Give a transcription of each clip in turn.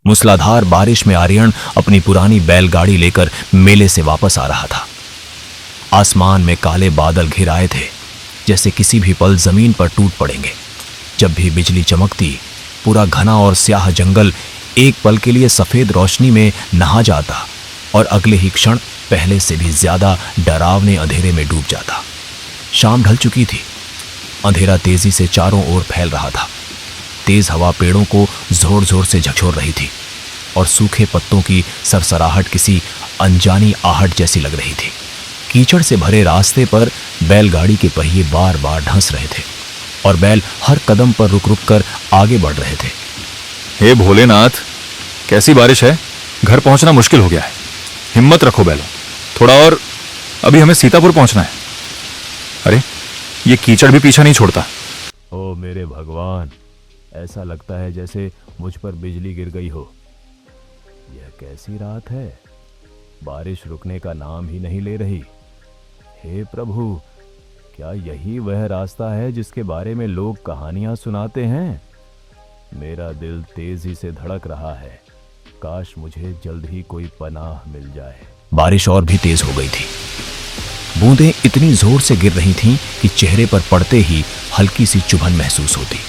मूसलाधार बारिश में आर्यन अपनी पुरानी बैलगाड़ी लेकर मेले से वापस आ रहा था। आसमान में काले बादल घिर आए थे, जैसे किसी भी पल जमीन पर टूट पड़ेंगे। जब भी बिजली चमकती, पूरा घना और स्याह जंगल एक पल के लिए सफेद रोशनी में नहा जाता और अगले ही क्षण पहले से भी ज्यादा डरावने अंधेरे में डूब जाता। शाम ढल चुकी थी। अंधेरा तेजी से चारों ओर फैल रहा था। तेज हवा पेड़ों को जोर जोर से झकझोर रही थी और सूखे पत्तों की सरसराहट किसी अनजानी आहट जैसी लग रही थी। कीचड़ से भरे रास्ते पर बैलगाड़ी के पहिए बार बार ढंस रहे थे और बैल हर कदम पर रुक रुक कर आगे बढ़ रहे थे। हे भोलेनाथ, कैसी बारिश है, घर पहुंचना मुश्किल हो गया है। हिम्मत रखो बैलों, थोड़ा और, अभी हमें सीतापुर पहुंचना है। अरे ये कीचड़ भी पीछा नहीं छोड़ता। ओ मेरे भगवान, ऐसा लगता है जैसे मुझ पर बिजली गिर गई हो। यह कैसी रात है, बारिश रुकने का नाम ही नहीं ले रही। हे प्रभु, क्या यही वह रास्ता है जिसके बारे में लोग कहानियां सुनाते हैं? मेरा दिल तेजी से धड़क रहा है। काश मुझे जल्द ही कोई पनाह मिल जाए। बारिश और भी तेज हो गई थी। बूंदें इतनी जोर से गिर रही थीं कि चेहरे पर पड़ते ही हल्की सी चुभन महसूस होती।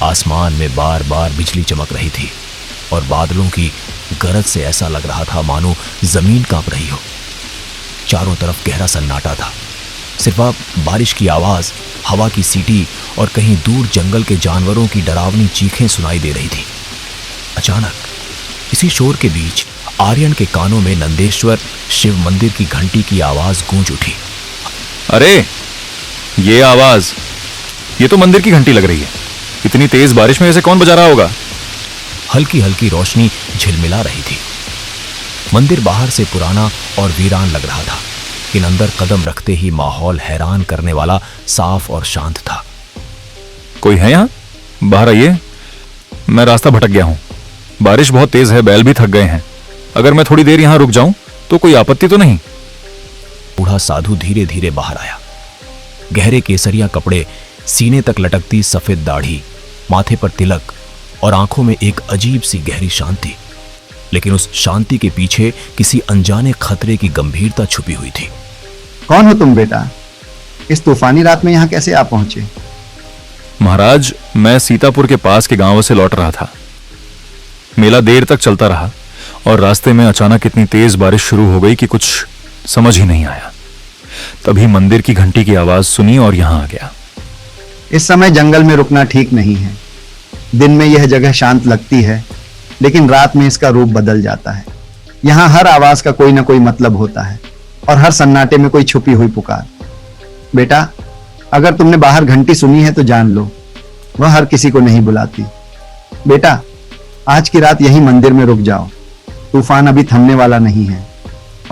आसमान में बार बार बिजली चमक रही थी और बादलों की गरज से ऐसा लग रहा था मानो जमीन कांप रही हो। चारों तरफ गहरा सन्नाटा था। सिर्फ बारिश की आवाज, हवा की सीटी और कहीं दूर जंगल के जानवरों की डरावनी चीखें सुनाई दे रही थी। अचानक इसी शोर के बीच आर्यन के कानों में नंदेश्वर शिव मंदिर की घंटी की आवाज गूंज उठी। अरे ये आवाज, ये तो मंदिर की घंटी लग रही है। इतनी तेज बारिश में इसे कौन बजा रहा होगा? हल्की हल्की रोशनी झिलमिला रही थी। मंदिर बाहर से पुराना और वीरान लग रहा था, लेकिन अंदर कदम रखते ही माहौल हैरान करने वाला साफ और शांत था। कोई है यहाँ? बाहर आइए, मैं रास्ता भटक गया हूं। बारिश बहुत तेज है, बैल भी थक गए हैं। अगर मैं थोड़ी देर यहां रुक जाऊं तो कोई आपत्ति तो नहीं? बूढ़ा साधु धीरे धीरे बाहर आया। गहरे केसरिया कपड़े, सीने तक लटकती सफेद दाढ़ी, माथे पर तिलक और आंखों में एक अजीब सी गहरी शांति। लेकिन उस शांति के पीछे किसी अनजाने खतरे की गंभीरता छुपी हुई थी। कौन हो तुम बेटा? इस तूफानी रात में यहां कैसे आ पहुंचे? महाराज, मैं सीतापुर के पास के गांव से लौट रहा था। मेला देर तक चलता रहा और रास्ते में अचानक इतनी तेज बारिश शुरू हो गई कि कुछ समझ ही नहीं आया। तभी मंदिर की घंटी की आवाज सुनी और यहां आ गया। इस समय जंगल में रुकना ठीक नहीं है। दिन में यह जगह शांत लगती है, लेकिन रात में इसका रूप बदल जाता है। यहां हर आवाज का कोई ना कोई मतलब होता है और हर सन्नाटे में कोई छुपी हुई पुकार। बेटा, अगर तुमने बाहर घंटी सुनी है तो जान लो, वह हर किसी को नहीं बुलाती। बेटा, आज की रात यही मंदिर में रुक जाओ। तूफान अभी थमने वाला नहीं है।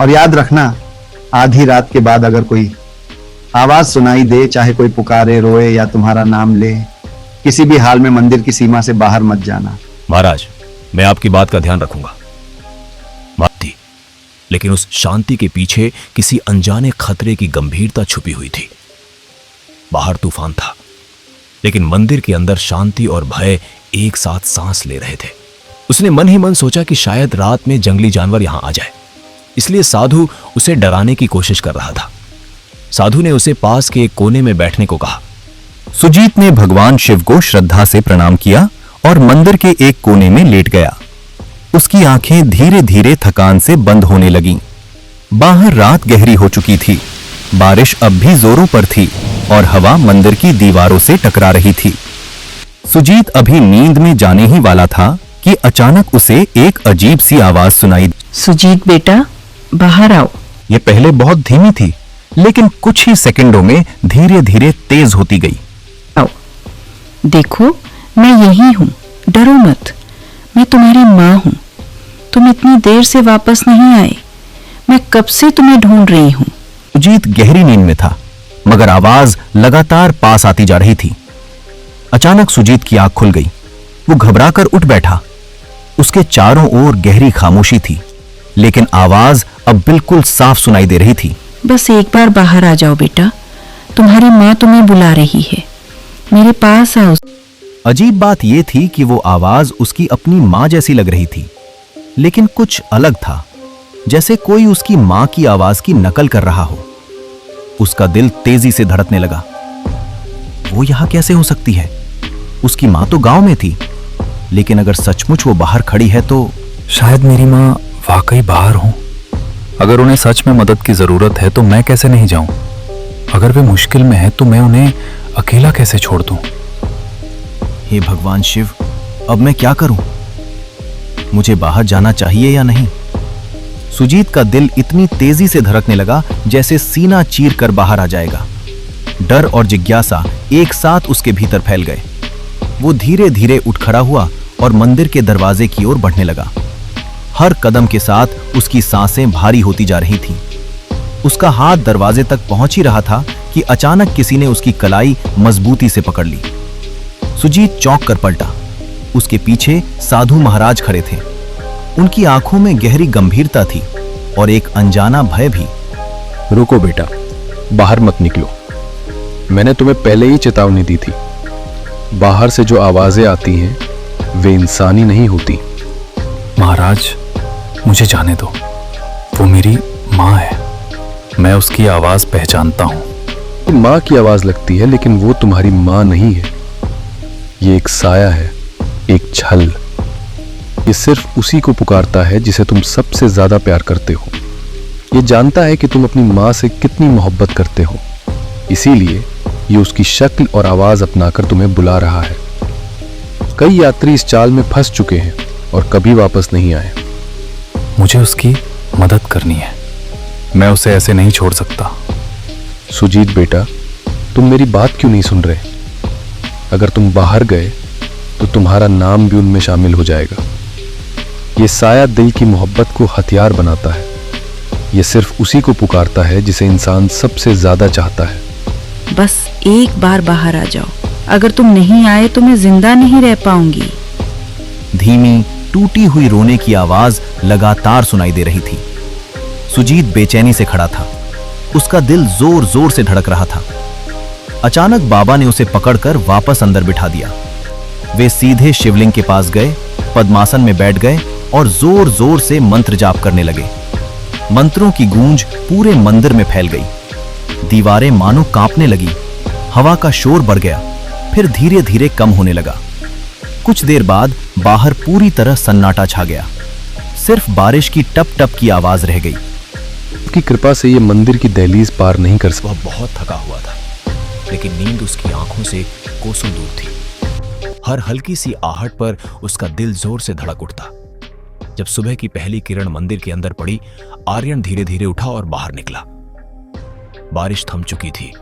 और याद रखना, आधी रात के बाद अगर कोई आवाज सुनाई दे, चाहे कोई पुकारे, रोए या तुम्हारा नाम ले, किसी भी हाल में मंदिर की सीमा से बाहर मत जाना। महाराज, मैं आपकी बात का ध्यान रखूंगा। बात थी, लेकिन उस शांति के पीछे किसी अनजाने खतरे की गंभीरता छुपी हुई थी। बाहर तूफान था, लेकिन मंदिर के अंदर शांति और भय एक साथ सांस ले रहे थे। उसने मन ही मन सोचा कि शायद रात में जंगली जानवर यहां आ जाए, इसलिए साधु उसे डराने की कोशिश कर रहा था। साधु ने उसे पास के एक कोने में बैठने को कहा। सुजीत ने भगवान शिव को श्रद्धा से प्रणाम किया और मंदिर के एक कोने में लेट गया। उसकी आंखें धीरे धीरे थकान से बंद होने लगीं। बाहर रात गहरी हो चुकी थी। बारिश अब भी जोरों पर थी और हवा मंदिर की दीवारों से टकरा रही थी। सुजीत अभी नींद में जाने ही वाला था कि अचानक उसे एक अजीब सी आवाज सुनाई। सुजीत बेटा, बाहर आओ। ये पहले बहुत धीमी थी, लेकिन कुछ ही सेकंडों में धीरे धीरे तेज होती गई। आओ, देखो मैं यही हूँ, डरो मत। मैं तुम्हारी माँ हूँ। तुम इतनी देर से वापस नहीं आए। मैं कब से तुम्हें ढूंढ रही हूँ। सुजीत गहरी नींद में था, मगर आवाज लगातार पास आती जा रही थी। अचानक सुजीत की आंख खुल गई। वो घबराकर उठ बैठा। उसके चारों ओर गहरी खामोशी थी, लेकिन आवाज अब बिल्कुल साफ सुनाई दे रही थी। बस एक बार बाहर आ जाओ बेटा, तुम्हारी माँ तुम्हें बुला रही है। मेरे पास आओ। अजीब बात यह थी कि वो आवाज उसकी अपनी मां जैसी लग रही थी, लेकिन कुछ अलग था, जैसे कोई उसकी मां की आवाज की नकल कर रहा हो। उसका दिल तेजी से धड़कने लगा। वो यहां कैसे हो सकती है? उसकी मां तो गांव में थी, लेकिन अगर सचमुच वो बाहर खड़ी है तो शायद मेरी माँ वाकई बाहर हो। अगर उन्हें सच में मदद की जरूरत है तो मैं कैसे नहीं जाऊं? अगर वे मुश्किल में है तो मैं उन्हें अकेला कैसे छोड़ दूं? हे भगवान शिव, अब मैं क्या करूं? मुझे बाहर जाना चाहिए या नहीं? सुजीत का दिल इतनी तेजी से धड़कने लगा जैसे सीना चीर कर बाहर आ जाएगा। डर और जिज्ञासा एक साथ उसके भीतर फैल गए। वो धीरे धीरे उठ खड़ा हुआ और मंदिर के दरवाजे की ओर बढ़ने लगा। हर कदम के साथ उसकी सांसें भारी होती जा रही थीं। उसका हाथ दरवाजे तक पहुंच ही रहा था कि अचानक किसी ने उसकी कलाई मजबूती से पकड़ ली। सुजीत चौंक कर पलटा। उसके पीछे साधु महाराज खड़े थे। उनकी आंखों में गहरी गंभीरता थी और एक अनजाना भय भी। रुको बेटा, बाहर मत निकलो। मैंने तुम्हें पहले ही चेतावनी दी थी। बाहर से जो आवाजें आती हैं वे इंसानी नहीं होती। महाराज, मुझे जाने दो। वो मेरी माँ है। मैं उसकी आवाज पहचानता हूं। माँ की आवाज लगती है, लेकिन वो तुम्हारी माँ नहीं है। ये एक साया है, एक छल। ये सिर्फ उसी को पुकारता है जिसे तुम सबसे ज्यादा प्यार करते हो। ये जानता है कि तुम अपनी माँ से कितनी मोहब्बत करते हो, इसीलिए ये उसकी शक्ल और आवाज अपनाकर तुम्हें बुला रहा है। कई यात्री इस चाल में फंस चुके हैं और कभी वापस नहीं आए। मुझे उसकी मदद करनी है। मैं उसे ऐसे नहीं छोड़ सकता। सुजीत बेटा, तुम मेरी बात क्यों नहीं सुन रहे? अगर तुम बाहर गए तो तुम्हारा नाम भी उनमें शामिल हो जाएगा। ये साया दिल की मोहब्बत को हथियार बनाता है। ये सिर्फ उसी को पुकारता है जिसे इंसान सबसे ज्यादा चाहता है। बस एक बार बाहर आ जाओ। अगर तुम नहीं आए तो मैं जिंदा नहीं रह पाऊंगी। धीमी टूटी हुई रोने की आवाज लगातार सुनाई दे रही थी। सुजीत बेचैनी से खड़ा था। उसका दिल जोर जोर से धड़क रहा था। अचानक बाबा ने उसे पकड़कर वापस अंदर बिठा दिया। वे सीधे शिवलिंग के पास गए, पद्मासन में बैठ गए और जोर जोर से मंत्र जाप करने लगे। मंत्रों की गूंज पूरे मंदिर में फैल गई। दीवारें मानो कांपने लगी। हवा का शोर बढ़ गया, फिर धीरे धीरे कम होने लगा। कुछ देर बाद बाहर पूरी तरह सन्नाटा छा गया। सिर्फ बारिश की टप टप की आवाज रह गई। की कृपा से ये मंदिर की दहलीज पार नहीं कर सकता। वह बहुत थका हुआ था, लेकिन नींद उसकी आंखों से कोसों दूर थी। हर हल्की सी आहट पर उसका दिल जोर से धड़क उठता। जब सुबह की पहली किरण मंदिर के अंदर पड़ी, आर्यन धीरे धीरे उठा और बाहर निकला। बारिश थम चुकी थी,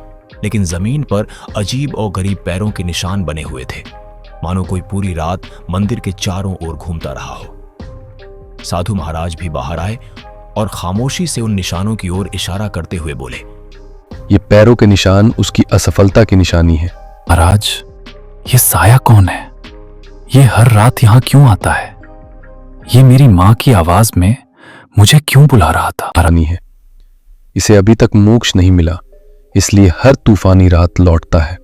लेकिन जमीन पर अजीब और गरीब पैरों के निशान बने हुए थे, मानो कोई पूरी रात मंदिर के चारों ओर घूमता रहा हो। साधु महाराज भी बाहर आए और खामोशी से उन निशानों की ओर इशारा करते हुए बोले, ये पैरों के निशान उसकी असफलता की निशानी है। महाराज, ये साया कौन है? ये हर रात यहां क्यों आता है? ये मेरी मां की आवाज में मुझे क्यों बुला रहा था? रानी है। इसे अभी तक मोक्ष नहीं मिला, इसलिए हर तूफानी रात लौटता है।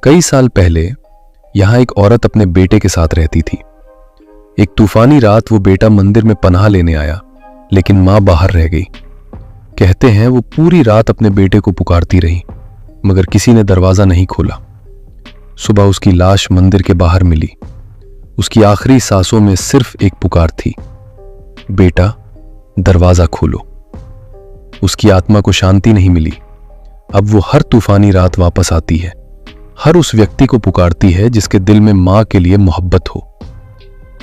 कई साल पहले यहां एक औरत अपने बेटे के साथ रहती थी। एक तूफानी रात वो बेटा मंदिर में पनाह लेने आया, लेकिन मां बाहर रह गई। कहते हैं वो पूरी रात अपने बेटे को पुकारती रही, मगर किसी ने दरवाजा नहीं खोला। सुबह उसकी लाश मंदिर के बाहर मिली। उसकी आखिरी सांसों में सिर्फ एक पुकार थी, बेटा दरवाजा खोलो। उसकी आत्मा को शांति नहीं मिली। अब वो हर तूफानी रात वापस आती है, हर उस व्यक्ति को पुकारती है जिसके दिल में मां के लिए मोहब्बत हो।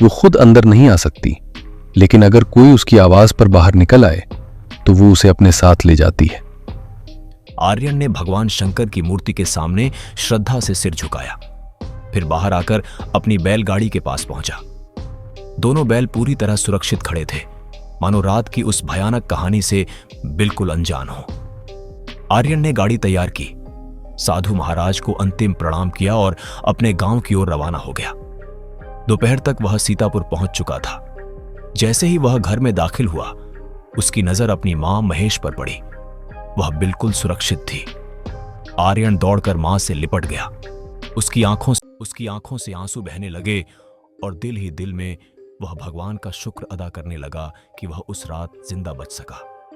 वो खुद अंदर नहीं आ सकती, लेकिन अगर कोई उसकी आवाज पर बाहर निकल आए तो वो उसे अपने साथ ले जाती है। आर्यन ने भगवान शंकर की मूर्ति के सामने श्रद्धा से सिर झुकाया, फिर बाहर आकर अपनी बैलगाड़ी के पास पहुंचा। दोनों बैल पूरी तरह सुरक्षित खड़े थे, मानो रात की उस भयानक कहानी से बिल्कुल अनजान हो। आर्यन ने गाड़ी तैयार की, साधु महाराज को अंतिम प्रणाम किया और अपने गांव की ओर रवाना हो गया। दोपहर तक वह सीतापुर पहुंच चुका था। जैसे ही वह घर में दाखिल हुआ, उसकी नजर अपनी मां महेश पर पड़ी। वह बिल्कुल सुरक्षित थी। आर्यन दौड़कर मां से लिपट गया। उसकी आंखों से आंसू बहने लगे और दिल ही दिल में वह भगवान का शुक्र अदा करने लगा कि वह उस रात जिंदा बच सका।